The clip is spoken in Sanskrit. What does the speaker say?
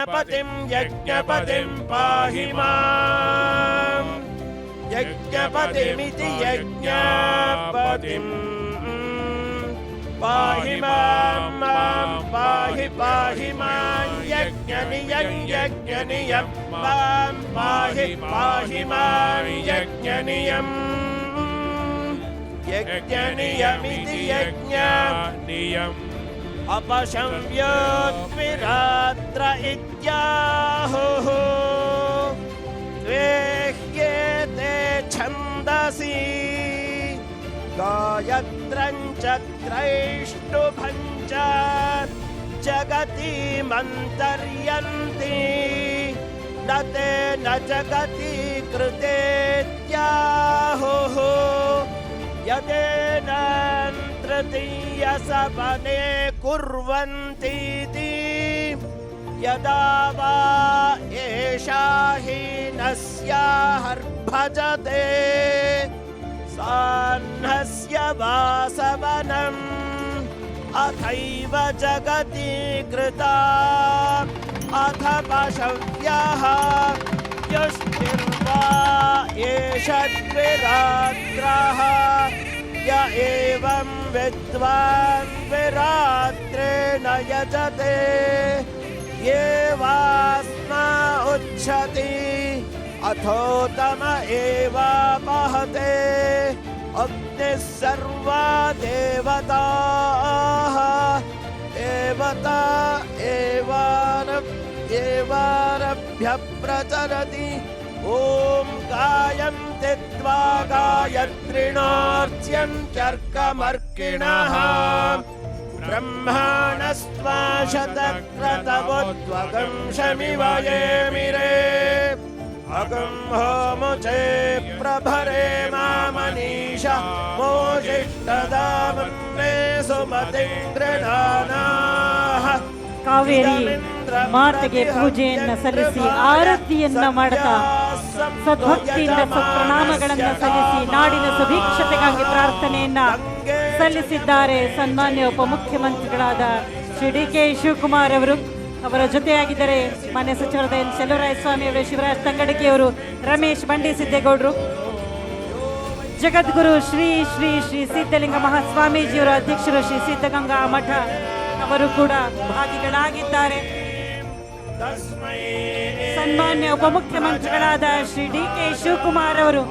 यज्ञपतिं यज्ञपतिं पाहि माम् यज्ञपतिमिति यज्ञपतिं पाहि मां पाहि पाहि मां यज्ञनियं यज्ञनियं मां पाहि पाहि मां यज्ञनियम् यज्ञनियमिति यज्ञनियम् अपशम्योद्विरात्र इत्याहुः द्वेह्येते छन्दसि गायत्रं च त्रैष्टुभं च जगति मन्तर्यन्ति न तेन जगति कृतेत्याहुः यदेनं तृतीयसपने कुर्वन्तीति यदा वा एषा हीनस्याहर्भजते साह्नस्य वासवनम् अथैव जगति कृता अथ पशव्यः युष्टिर्वा एष द्विरात्रः य एवं विद्वान् विरात्रेण यजते ये वास्मा उच्छति अथोतम एवापहते अग्निः सर्वा देवताः देवता एवारभ्य प्रचरति ॐ गायन्ति त्वा गायत्रिणोऽर्च्यन्त्यर्कमर्किणः ब्रह्माणस्त्वा शतक्रतवोद्वगं शमिव येमिरे अगं होमुचे प्रभरे मामनीष मोजिष्ठदामन्ने सुमतिं गृणानाः ಕಾವೇರಿ ಮಾತೆಗೆ ಪೂಜೆಯನ್ನ ಸಲ್ಲಿಸಿ ಆರತಿಯನ್ನ ಮಾಡುತ್ತಾ ಸದ್ಭಕ್ತಿಯಿಂದ ಸತ್ಪ್ರಣಾಮಗಳನ್ನ ಸಲ್ಲಿಸಿ ನಾಡಿನ ಸುಭೀಕ್ಷತೆಗಾಗಿ ಪ್ರಾರ್ಥನೆಯನ್ನ ಸಲ್ಲಿಸಿದ್ದಾರೆ ಸನ್ಮಾನ್ಯ ಉಪಮುಖ್ಯಮಂತ್ರಿಗಳಾದ ಶ್ರೀ ಡಿ.ಕೆ. ಶಿವಕುಮಾರ್ ಅವರು. ಅವರ ಜೊತೆಯಾಗಿದ್ದರೆ ಮಾನ್ಯ ಸಚಿವರಾದ ಎನ್. ಚೆಲುವರಾಯಸ್ವಾಮಿ ಅವರು, ಶಿವರಾಜ್ ತಂಗಡಗಿಯವರು, ರಮೇಶ್ ಬಂಡಿ ಸಿದ್ದೇಗೌಡರು, ಜಗದ್ಗುರು ಶ್ರೀ ಶ್ರೀ ಶ್ರೀ ಸಿದ್ಧಲಿಂಗ ಮಹಾಸ್ವಾಮೀಜಿಯವರ ಅಧ್ಯಕ್ಷರು ಶ್ರೀ ಸಿದ್ಧಗಂಗಾ ಮಠ ಅವರು ಕೂಡ ಭಾಗಿಗಳಾಗಿದ್ದಾರೆ. ಸನ್ಮಾನ್ಯ ಉಪಮುಖ್ಯಮಂತ್ರಿಗಳಾದ ಶ್ರೀ ಡಿ.ಕೆ. ಶಿವಕುಮಾರ್ ಅವರು